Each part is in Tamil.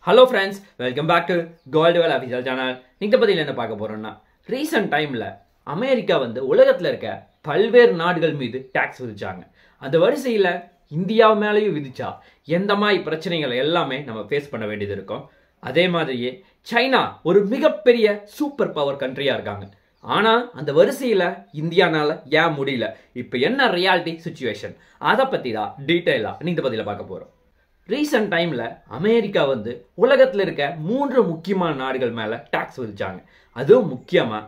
Hello friends, welcome back to Gold Well Official Channel. நீங்க பதில என்ன பார்க்க போறோம்னா ரீசன்ட் டைம்ல அமெரிக்கா உலகத்துல இருக்க பல்வேறு நாடுகள் மீது டாக்ஸ் விதிச்சாங்க. அந்த வரிசையில இந்தியா மேலயும் விதிச்சா எந்த மாதிரி பிரச்சனைகள் எல்லாமே நம்ம ஃபேஸ் பண்ண வேண்டியது இருக்கும். அதே மாதிரியே சைனா ஒரு மிகப்பெரிய சூப்பர் பவர் கண்ட்ரியா இருக்காங்க. ஆனா அந்த வரிசையில இந்தியானால ஏன் முடியல? இப்போ என்ன ரியாலிட்டி சிச்சுவேஷன்? அதை பத்தி தான் டீடைலா இந்த பதில பார்க்க போறோம். ரீசன்ட் டைம்ல அமெரிக்கா உலகத்துல இருக்க 3 முக்கியமான நாடுகள் மேல டாக்ஸ் விதிச்சாங்க. அதுவும் முக்கியமா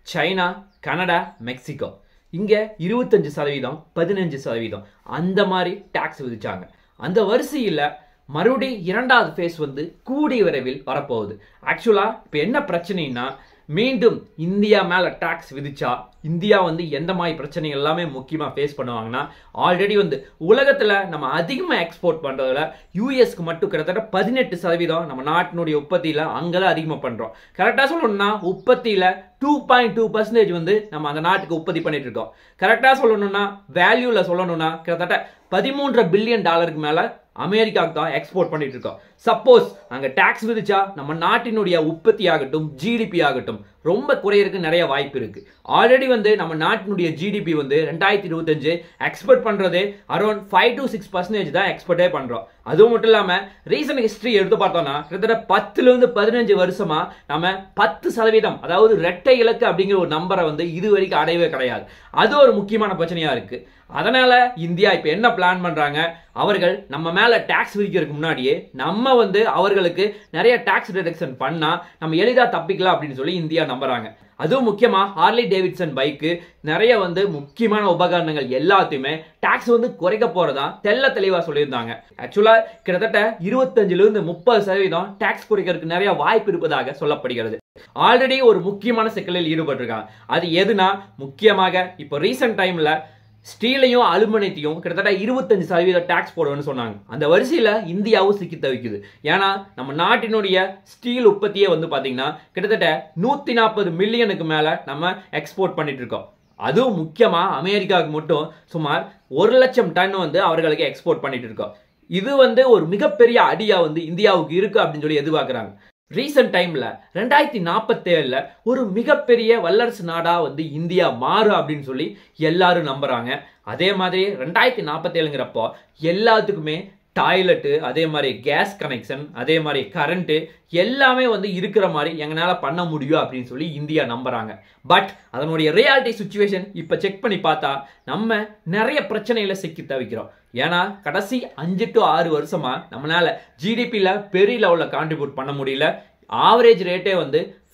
சைனா, கனடா, மெக்சிகோ. இங்க 25%, 15% அந்த மாதிரி டாக்ஸ் விதிச்சாங்க. அந்த வரிசையில மறுபடி இரண்டாவது ஃபேஸ் கூடிய விரைவில் வரப்போகுது. ஆக்சுவலா இப்ப என்ன பிரச்சனைனா மீண்டும் இந்தியா மேல டாக்ஸ் விதிச்சா இந்தியா எந்த மாதிரி பிரச்சனை எல்லாமே முக்கியமா ஃபேஸ் பண்ணுவாங்கன்னா ஆல்ரெடி உலகத்துல நம்ம அதிகமா எக்ஸ்போர்ட் பண்றதுல யூஎஸ்க்கு மட்டும் கிட்டத்தட்ட 18% நம்ம நாட்டினுடைய உற்பத்தியில அங்கதான் அதிகமா பண்றோம். கரெக்டா சொல்லணும்னா உற்பத்தியில 2.2% நம்ம அந்த நாட்டுக்கு உற்பத்தி பண்ணிட்டு இருக்கோம். கரெக்டா சொல்லணும்னா வேல்யூல சொல்லணும்னா கிட்டத்தட்ட $13 பில்லியன் மேல அமெரிக்காவுக்கு தான் எக்ஸ்போர்ட் பண்ணிட்டு இருக்கோம். சப்போஸ் அங்க டாக்ஸ் விதிச்சா நம்ம நாட்டினுடைய உற்பத்தி ஆகட்டும், ஜிடிபி ஆகட்டும் ரொம்ப குறையறதுக்கு நிறைய வாய்ப்பு இருக்கு. ஆல்ரெடி நம்ம நாட்டினுடைய ஜிடிபி 2025 எக்ஸ்போர்ட் பண்றது அரௌண்ட் 5 to 6% தான் எக்ஸ்போர்ட்டே பண்றோம். அதுவும் மட்டும் இல்லாம ரீசன்ட் ஹிஸ்டரி எடுத்து பார்த்தோம்னா கிட்டத்தட்ட 10 to 15 வருஷமா நம்ம 10% அதாவது இரட்டை இலக்கு அப்படிங்கிற ஒரு நம்பரை இது வரைக்கும் அடையவே கிடையாது. அது ஒரு முக்கியமான பிரச்சனையா இருக்கு. அதனால இந்தியா இப்ப என்ன பிளான் பண்றாங்க? அவர்கள் நம்ம மேல டாக்ஸ் விதிக்கிறதுக்கு முன்னாடியே நம்ம அவர்களுக்கு நிறைய டாக்ஸ் டிடக்ஷன் பண்ணா நம்ம எளிதா தப்பிக்கலாம் அப்படின்னு சொல்லி இந்தியா நம்புறாங்க. அதுவும் முக்கியமா ஹார்லி டேவிட்சன் பைக்கு நிறைய முக்கியமான உபகரணங்கள் எல்லாத்தையுமே டாக்ஸ் குறைக்க போறதா தெல்ல தெளிவா சொல்லியிருந்தாங்க. ஆக்சுவலா கிட்டத்தட்ட 25 to 30% டாக்ஸ் குறைக்கிறதுக்கு நிறைய வாய்ப்பு இருப்பதாக சொல்லப்படுகிறது. ஆல்ரெடி ஒரு முக்கியமான சிக்கலில் ஈடுபட்டிருக்காங்க. அது எதுனா முக்கியமாக இப்போ ரீசன்ட் டைம்ல ஸ்டீலையும் அலுமினியத்தையும் கிட்டத்தட்ட 25% டாக்ஸ் போடுவேன்னு சொன்னாங்க. அந்த வரிசையில இந்தியாவும் சிக்கி தவிக்குது. ஏன்னா நம்ம நாட்டினுடைய ஸ்டீல் உற்பத்தியே பாத்தீங்கன்னா கிட்டத்தட்ட 140 மில்லியனுக்கு மேல நம்ம எக்ஸ்போர்ட் பண்ணிட்டு இருக்கோம். அதுவும் முக்கியமா அமெரிக்காவுக்கு மட்டும் சுமார் 1 லட்சம் டன் அவர்களுக்கு எக்ஸ்போர்ட் பண்ணிட்டு இருக்கோம். இது ஒரு மிகப்பெரிய அடியா இந்தியாவுக்கு இருக்கு அப்படின்னு சொல்லி எதிர்பார்க்கிறாங்க. ரீசன்ட் டைம்ல 2047 ஒரு மிகப்பெரிய வல்லரசு நாடா இந்தியா மாறும் அப்படின்னு சொல்லி எல்லாரும் நம்புறாங்க. அதே மாதிரி 2047ங்கிறப்போ எல்லாத்துக்குமே டாய்லெட்டு, அதே மாதிரி கேஸ் கனெக்ஷன், அதே மாதிரி கரண்ட் எல்லாமே இருக்கிற மாதிரி எங்களால பண்ண முடியும் அப்படின்னு சொல்லி இந்தியா நம்புறாங்க. பட் அதனுடைய ரியாலிட்டி சிச்சுவேஷன் இப்ப செக் பண்ணி பார்த்தா நம்ம நிறைய பிரச்சனையில சிக்கி தவிக்கிறோம். ஏன்னா கடைசி 5 to 6 வருஷமா நம்மளால ஜிடிபில பெரிய லெவல்ல கான்ட்ரிபியூட் பண்ண முடியல. ஆவரேஜ் ரேட்டே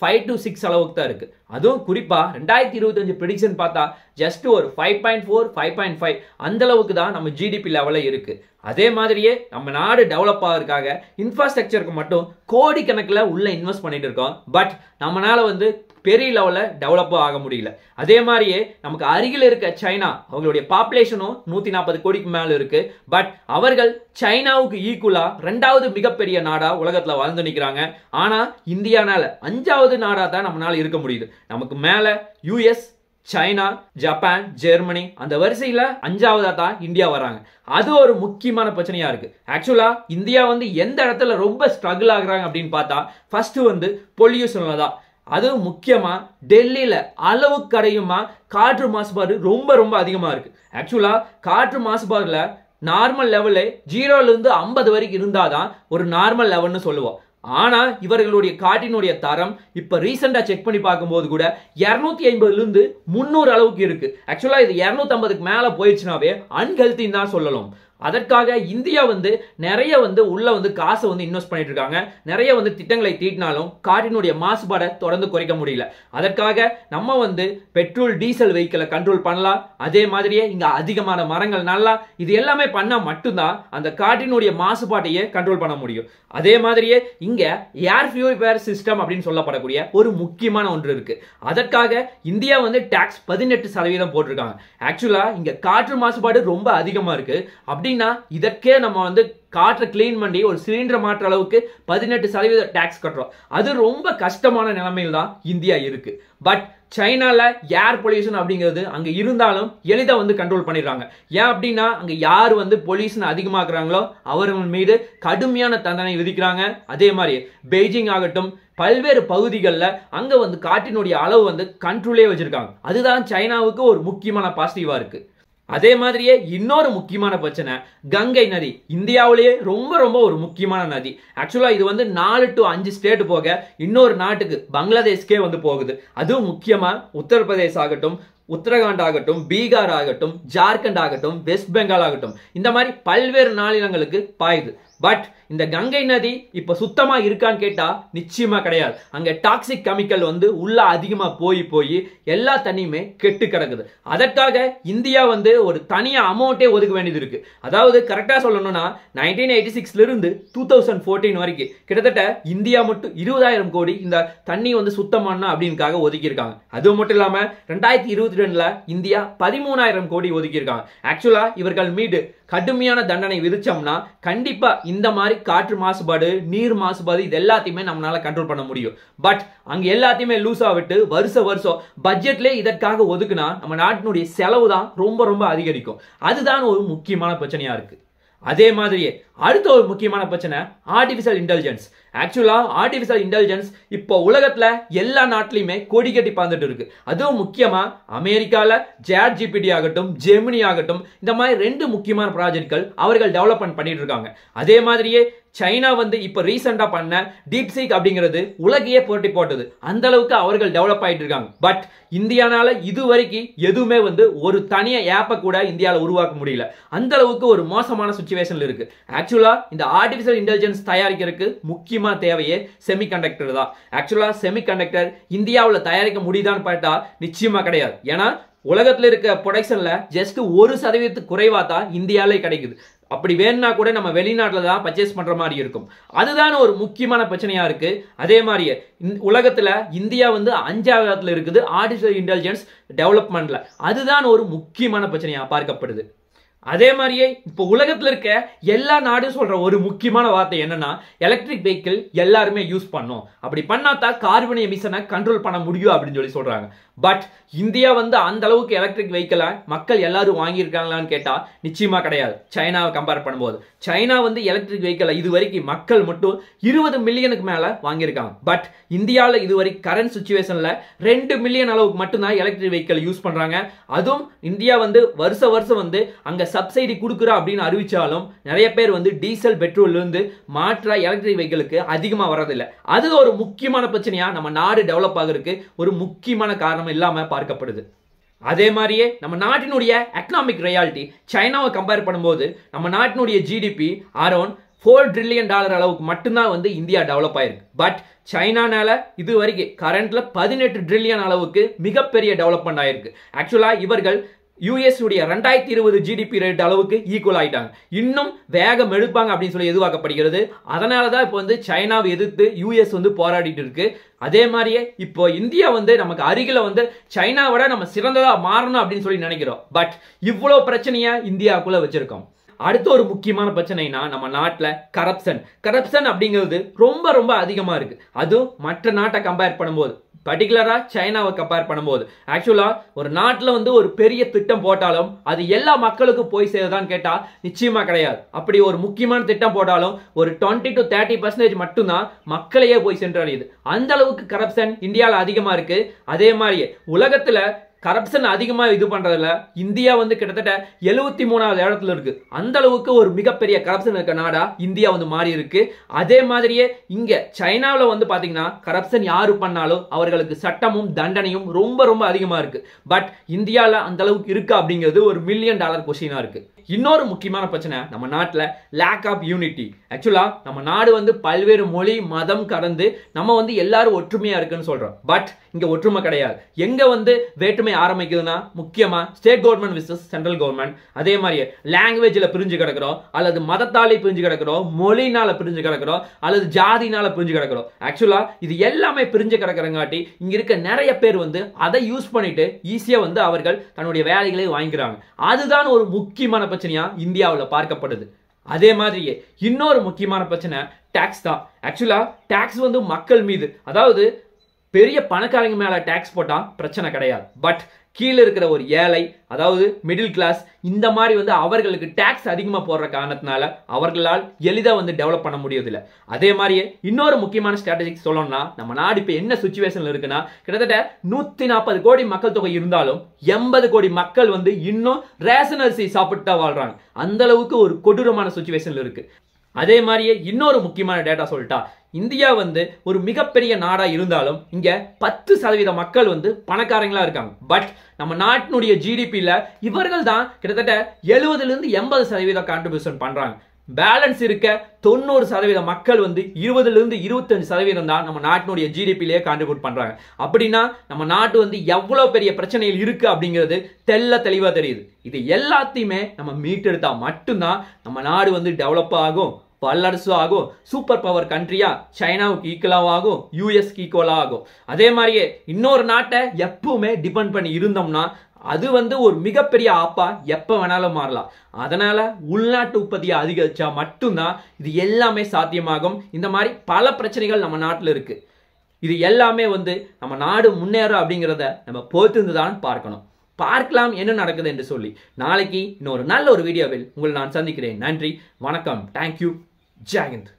5 to 6 அளவுக்கு தான் இருக்கு. அதுவும் குறிப்பா 2025 ப்ரெடிக்ஷன் பார்த்தா ஜஸ்ட் ஒரு 5.4, 5.5 அந்த அளவுக்கு தான் நம்ம ஜிடிபி லெவல்ல இருக்கு. அதே மாதிரியே நம்ம நாடு டெவலப் ஆகிறதுக்காக இன்ஃப்ராஸ்ட்ரக்சருக்கு மட்டும் கோடி கணக்கில் உள்ள இன்வெஸ்ட் பண்ணிட்டு இருக்கோம். பட் நம்மளால பெரிய லெவலில் டெவலப் ஆக முடியல. அதே மாதிரியே நமக்கு அருகில் இருக்க சைனா அவங்களுடைய பாப்புலேஷனும் 140 கோடிக்கு மேல இருக்கு. பட் அவர்கள் சைனாவுக்கு ஈக்குவலா 2வது மிகப்பெரிய நாடா உலகத்துல வாழ்ந்து நிற்கிறாங்க. ஆனா இந்தியானால 5வது நாடா தான் நம்மளால இருக்க முடியுது. நமக்கு மேல யூஎஸ், சைனா, ஜப்பான், ஜெர்மனி அந்த வரிசையில 5வதா தான் இந்தியா வராங்க. அது ஒரு முக்கியமான பிரச்சனையா இருக்கு. ஆக்சுவலா இந்தியா எந்த இடத்துல ரொம்ப ஸ்ட்ரகிள் ஆகுறாங்க அப்படின்னு பார்த்தா ஃபர்ஸ்ட் பொல்யூஷன்ல தான். அதுவும் முக்கியமா டெல்லியில அளவுக்கு அடையுமா காற்று மாசுபாடு ரொம்ப ரொம்ப அதிகமா இருக்கு. ஆக்சுவலா காற்று மாசுபாடுல நார்மல் லெவல்ல 0ல இருந்து 50 வரைக்கும் இருந்தாதான் ஒரு நார்மல் லெவல்னு சொல்லுவோம். ஆனா இவர்களுடைய காற்றினுடைய தரம் இப்ப ரீசெண்டா செக் பண்ணி பார்க்கும்போது கூட 250ல இருந்து 300 அளவுக்கு இருக்கு. ஆக்சுவலா இது 250க்கு மேல போயிடுச்சுனாவே அன்ஹெல்த்தின்னு தான் சொல்லலாம். அதற்காக இந்தியா நிறைய உள்ள காசை இன்வெஸ்ட் பண்ணிட்டு இருக்காங்க. நிறைய திட்டங்களை தீட்டினாலும் காற்றினுடைய மாசுபாடை தொடர்ந்து குறைக்க முடியல. அதற்காக நம்ம பெட்ரோல், டீசல் வெஹிக்கிளை கண்ட்ரோல் பண்ணலாம். அதே மாதிரியே இங்க அதிகமான மரங்கள் நல்லா இது எல்லாமே பண்ணா மட்டும்தான் அந்த காற்றினுடைய மாசுபாட்டையே கண்ட்ரோல் பண்ண முடியும். அதே மாதிரியே இங்க ஏர் பியூரிஃபையர் சிஸ்டம் அப்படின்னு சொல்லப்படக்கூடிய ஒரு முக்கியமான ஒன்று இருக்கு. அதற்காக இந்தியா டாக்ஸ் 18% போட்டிருக்காங்க. ஆக்சுவலா இங்க காற்று மாசுபாடு ரொம்ப அதிகமா இருக்கு. அப்படின்னா இதற்கே நம்ம காற்றை கிளீன் பண்ணி ஒரு சிலிண்டர் மாற்ற அளவுக்கு 18% டாக்ஸ் கட்டுறோம். அது ரொம்ப கஷ்டமான நிலைமையில் தான் இந்தியா இருக்கு. பட் சைனால ஏர் பொல்யூஷன் அப்படிங்கிறது அங்க இருந்தாலும் எளிதா வந்து கண்ட்ரோல் பண்ணிடுறாங்க. ஏன் அப்படின்னா அங்க யார் வந்து பொல்யூஷன் அதிகமாக்குறாங்களோ அவர்கள் மீது கடுமையான தண்டனை விதிக்கிறாங்க. அதே மாதிரி பெய்ஜிங் ஆகட்டும் பல்வேறு பகுதிகளில் அங்க வந்து காற்றினுடைய அளவு வந்து கண்ட்ரோலே வச்சிருக்காங்க. அதுதான் சைனாவுக்கு ஒரு முக்கியமான பாசிட்டிவா இருக்கு. அதே மாதிரியே இன்னொரு முக்கியமான பிரச்சனை கங்கை நதி. இந்தியாவிலேயே ரொம்ப ரொம்ப ஒரு முக்கியமான நதி. ஆக்சுவலா இது வந்து 4 to 5 ஸ்டேட் போக இன்னொரு நாட்டுக்கு பங்களாதேஷ்கே வந்து போகுது. அதுவும் முக்கியமா உத்தரப்பிரதேஷ் ஆகட்டும், உத்தரகாண்ட் ஆகட்டும், பீகார் ஆகட்டும், ஜார்க்கண்ட் ஆகட்டும், வெஸ்ட் பெங்கால் ஆகட்டும், இந்த மாதிரி பல்வேறு மாநிலங்களுக்கு பாயுது. பட் இந்த கங்கை நதி இப்ப சுத்தமா இருக்கான்னு கேட்டா நிச்சயமா கிடையாது. அங்க டாக்ஸிக் கெமிக்கல் வந்து உள்ள அதிகமா போய் எல்லா தண்ணியுமே கெட்டு கிடக்குது. அதற்காக இந்தியா வந்து ஒரு தனியா அமௌண்ட்டே ஒதுக்க வேண்டியது இருக்கு. அதாவது கரெக்டா சொல்லணும்னா 1986 இருந்து 2014 வரைக்கும் கிட்டத்தட்ட இந்தியா மட்டும் 20,000 கோடி இந்த தண்ணி வந்து சுத்தமான அப்படின்னுக்காக ஒதுக்கி இருக்காங்க. அது மட்டும் இல்லாம 2022ல இந்தியா 13,000 கோடி ஒதுக்கி இருக்காங்க. ஆக்சுவலா இவர்கள் மீது கடுமையான தண்டனை விதிச்சோம்னா கண்டிப்பா இந்த மாதிரி காற்று மாசுபாடு, நீர் மாசுபாடு இது எல்லாத்தையுமே நம்மளால கண்ட்ரோல் பண்ண முடியும். பட் அங்க எல்லாத்தையுமே லூசா விட்டு வருஷம் பட்ஜெட்ல இதற்காக ஒதுக்குனா நம்ம நாட்டினுடைய செலவு தான் ரொம்ப ரொம்ப அதிகரிக்கும். அதுதான் ஒரு முக்கியமான பிரச்சனையா இருக்கு. அதே மாதிரியே அடுத்த ஒரு முக்கியமான பிரச்சனை ஆர்டிபிஷியல் இன்டெலிஜென்ஸ். ஆக்சுவலா ஆர்டிபிஷியல் இன்டெலிஜென்ஸ் இப்போ உலகத்துல எல்லா நாட்டிலையுமே கொடி கட்டி பறந்துட்டு இருக்கு. அதுவும் முக்கியமா அமெரிக்கால சாட் ஜிபிடி ஆகட்டும், ஜெமினி ஆகட்டும், இந்த மாதிரி 2 முக்கியமான ப்ராஜெக்ட்கள் அவர்கள் டெவலப்மெண்ட் பண்ணிட்டு இருக்காங்க. அதே மாதிரியே சைனா வந்து இப்ப ரீசெண்டா பண்ண டீப்சீக் அப்படிங்கிறது உலகையே போட்டி போட்டது. அந்த அளவுக்கு அவர்கள் டெவலப் ஆயிட்டு இருக்காங்க. பட் இந்தியானால இதுவரைக்கும் எதுவுமே வந்து ஒரு தனியா ஆப்பை கூட இந்தியாவில் உருவாக்க முடியல. அந்த அளவுக்கு ஒரு மோசமான சிச்சுவேஷன்ல இருக்கு. ஆக்சுவலா இந்த ஆர்டிபிஷியல் இன்டெலிஜென்ஸ் தயாரிக்கிறதுக்கு முக்கியமா தேவையே செமிகண்டக்டர் தான். ஆக்சுவலா செமிகண்டக்டர் இந்தியாவில் தயாரிக்க முடியுதான்னு பார்த்தா நிச்சயமா கிடையாது. ஏன்னா உலகத்தில் இருக்க ப்ரொடக்ஷன்ல ஜஸ்ட் 1% குறைவா தான் இந்தியாவிலே கிடைக்குது. அப்படி வேணும்னா கூட நம்ம வெளிநாட்டில் தான் பர்ச்சேஸ் பண்ற மாதிரி இருக்கும். அதுதான் ஒரு முக்கியமான பிரச்சனையா இருக்கு. அதே மாதிரியே உலகத்துல இந்தியா வந்து 5வது இடத்துல இருக்குது ஆர்டிபிஷியல் இன்டெலிஜென்ஸ் டெவலப்மெண்ட்ல. அதுதான் ஒரு முக்கியமான பிரச்சனையா பார்க்கப்படுது. அதே மாதிரியே இப்போ உலகத்துல இருக்க எல்லா நாடும் சொல்ற ஒரு முக்கியமான வார்த்தை என்னன்னா எலக்ட்ரிக் வெஹிக்கிள் எல்லாருமே யூஸ் பண்ணும். அப்படி பண்ணாதான் கார்பன் எமிஷனை கண்ட்ரோல் பண்ண முடியும் அப்படின்னு சொல்லி சொல்றாங்க. பட் இந்தியா வந்து அந்த அளவுக்கு எலக்ட்ரிக் வெஹிக்கிளை மக்கள் எல்லாரும் வாங்கியிருக்காங்களான்னு கேட்டா நிச்சயமா கிடையாது. சைனாவை கம்பேர் பண்ணும்போது சைனா வந்து எலக்ட்ரிக் வெஹிக்கிளை இது வரைக்கும் மக்கள் மட்டும் 20 மில்லியனுக்கு மேல வாங்கியிருக்காங்க. பட் இந்தியாவில் இதுவரைக்கும் கரண்ட் சுச்சுவேஷன்ல 2 மில்லியன் அளவுக்கு மட்டும்தான் எலக்ட்ரிக் வெஹிக்கிள் யூஸ் பண்றாங்க. அதுவும் இந்தியா வந்து வருஷம் வந்து அங்க சப்சிடி கொடுக்குறா அப்படின்னு அறிவிச்சாலும் நிறைய பேர் வந்து டீசல் பெட்ரோல் இருந்து மாற்ற எலக்ட்ரிக் வெஹிக்கிளுக்கு அதிகமா வரதில்லை. அது ஒரு முக்கியமான பிரச்சனையா நம்ம நாடு டெவலப் ஆகிறதுக்கு ஒரு முக்கியமான காரணம் இல்லாம பார்க்கப்படுது. அதே மாதிரியே நம்ம நாட்டினுடைய எக்கனாமிக் ரியாலிட்டி சைனாவை கம்பேர் பண்ணும்போது நம்ம நாட்டினுடைய ஜிடிபி அரௌண்ட் $4 trillion அளவுக்கு மட்டும்தான் வந்து இந்தியா டெவலப் ஆயிருக்கு. பட் சைனானால இது வரைக்கும் கரண்ட்ல 18 ட்ரில்லியன் அளவுக்கு மிகப்பெரிய டெவலப்மெண்ட் ஆயிருக்கு. ஆக்சுவலா இவர்கள் யூஎஸ் உடைய 2020 ஜிடிபி ரேட் அளவுக்கு ஈக்குவல் ஆயிட்டாங்க. இன்னும் வேகம் எடுப்பாங்க அப்படின்னு சொல்லி எதிர்பார்க்கப்படுகிறது. அதனாலதான் இப்போ வந்து சைனாவை எதிர்த்து யூஎஸ் வந்து போராடிட்டு இருக்கு. அதே மாதிரியே இப்போ இந்தியா வந்து நமக்கு அருகில வந்து சைனாவோட நம்ம சிறந்ததா மாறணும் அப்படின்னு சொல்லி நினைக்கிறோம். பட் இவ்வளவு பிரச்சனையா இந்தியாவுக்குள்ள வச்சிருக்கோம். அடுத்த ஒரு முக்கியமான பிரச்சனைனா நம்ம நாட்டில் கரப்ஷன் அப்படிங்கிறது ரொம்ப ரொம்ப அதிகமா இருக்கு. அதுவும் மற்ற நாட்டை கம்பேர் பண்ணும்போது பர்டிகுலரா சைனாவை கம்பேர் பண்ணும்போது ஆக்சுவலா ஒரு நாட்டில் வந்து ஒரு பெரிய திட்டம் போட்டாலும் அது எல்லா மக்களுக்கும் போய் சேருதான்னு கேட்டா நிச்சயமா கிடையாது. அப்படி ஒரு முக்கியமான திட்டம் போட்டாலும் ஒரு 20 to 30% மட்டும்தான் மக்களையே போய் சென்றடையுது. அந்த அளவுக்கு கரப்ஷன் இந்தியாவில் அதிகமா இருக்கு. அதே மாதிரியே உலகத்துல கரப்ஷன் அதிகமா இது பண்றதுல இந்தியா வந்து கிட்டத்தட்ட 73வது இடத்துல இருக்கு. அந்த அளவுக்கு ஒரு மிகப்பெரிய கரப்ஷன் இருக்க நாடா இந்தியா வந்து மாறி இருக்கு. அதே மாதிரியே இங்க சைனாவில் வந்து பாத்தீங்கன்னா கரப்ஷன் யாரு பண்ணாலும் அவர்களுக்கு சட்டமும் தண்டனையும் ரொம்ப ரொம்ப அதிகமா இருக்கு. பட் இந்தியாவில் அந்த அளவுக்கு இருக்கா அப்படிங்கிறது ஒரு $1 மில்லியன் கொஸ்டினா இருக்கு. இன்னொரு முக்கியமான பிரச்சனை நம்ம நாட்டில் லேக் ஆஃப் யூனிட்டி. ஆக்சுவலா நம்ம நாடு வந்து பல்வேறு மொழி மதம் கடந்து நம்ம வந்து எல்லாரும் ஒற்றுமையா இருக்குன்னு சொல்றோம். பட் இங்க ஒற்றுமை கிடையாது. எங்க வந்து வேற்றுமை ஆரம்பிக்குதுன்னா முக்கியமா state government versus central government. அதே மாதிரியே லாங்குவேஜ்ல பிரிஞ்சு கிடக்கிறோம், அல்லது மதத்தாலே பிரிஞ்சு கிடக்கிறோம், மொழினால பிரிஞ்சு கிடக்கிறோம், அல்லது ஜாதினால பிரிஞ்சு கிடக்கிறோம். ஆக்சுவலா இது எல்லாமே பிரிஞ்சு கிடக்கிறங்காட்டி இங்க இருக்க நிறைய பேர் வந்து அதை யூஸ் பண்ணிட்டு ஈஸியா வந்து அவர்கள் தன்னுடைய வேலைகளை வாங்கிக்கிறாங்க. அதுதான் ஒரு முக்கியமான பிரச்சனையா இந்தியாவில் பார்க்கப்படுது. அதே மாதிரியே இன்னொரு முக்கியமான பிரச்சனை டாக்ஸ் தான். ஆக்சுவலா டாக்ஸ் வந்து மக்கள் மீது, அதாவது பெரிய பணக்காரங்க மேல டாக்ஸ் போட்டா பிரச்சனை கிடையாது. பட் கீழே இருக்கிற ஒரு ஏழை, அதாவது மிடில் கிளாஸ், இந்த மாதிரி வந்து அவர்களுக்கு டாக்ஸ் அதிகமா போடுற காரணத்தினால அவர்களால் எளிதா வந்து டெவலப் பண்ண முடியதில்லை. அதே மாதிரியே இன்னொரு முக்கியமான ஸ்ட்ராட்டஜிக் சொல்லணும்னா, நம்ம நாடு இப்ப என்ன சுச்சுவேஷன்ல இருக்குன்னா, கிட்டத்தட்ட 140 கோடி மக்கள் தொகை இருந்தாலும் 80 கோடி மக்கள் வந்து இன்னும் ரேஷன் அரிசி சாப்பிட்டு தான் வாழ்றாங்க. அந்த அளவுக்கு ஒரு கொடூரமான சுச்சுவேஷன்ல இருக்கு. அதே மாதிரியே இன்னொரு முக்கியமான டேட்டா சொல்லிட்டா, இந்தியா வந்து ஒரு மிகப்பெரிய நாடா இருந்தாலும் இங்க 10% மக்கள் வந்து பணக்காரங்களா இருக்காங்க. பட் நம்ம நாட்டினுடைய ஜிடிபியில இவர்கள் தான் கிட்டத்தட்ட 70-80% கான்ட்ரிபியூஷன் பண்றாங்க. பேலன்ஸ் இருக்க 90% மக்கள் வந்து 20-25% தான் நம்ம நாட்டினுடைய ஜிடிபியிலேயே கான்ட்ரிபியூட் பண்றாங்க. அப்படின்னா நம்ம நாட்டு வந்து எவ்வளவு பெரிய பிரச்சனைகள் இருக்கு அப்படிங்கிறது தெளிவா தெரியுது. இது எல்லாத்தையுமே நம்ம மீட்டெடுத்தா மட்டும்தான் நம்ம நாடு வந்து டெவலப் ஆகும், வல்லரசு ஆகும், சூப்பர் பவர் கண்ட்ரியா சைனாவுக்கு ஈக்குவலாக ஆகும், யூஎஸ்க்கு ஈக்குவலாக ஆகும். அதே மாதிரியே இன்னொரு நாட்டை எப்பவுமே டிபெண்ட் பண்ணி இருந்தோம்னா அது வந்து ஒரு மிகப்பெரிய ஆப்பா எப்ப வேணாலும் மாறலாம். அதனால உள்நாட்டு உற்பத்தியை அதிகரிச்சா மட்டும்தான் இது எல்லாமே சாத்தியமாகும். இந்த மாதிரி பல பிரச்சனைகள் நம்ம நாட்டில் இருக்கு. இது எல்லாமே வந்து நம்ம நாடு முன்னேறும் அப்படிங்கிறத நம்ம பொறுத்து தான் பார்க்கணும். பார்க்கலாம் என்ன நடக்குது என்று சொல்லி நாளைக்கு இன்னொரு நல்ல ஒரு வீடியோவில் உங்களை நான் சந்திக்கிறேன். நன்றி, வணக்கம், தேங்க்யூ, ஜெய் ஹிந்த்.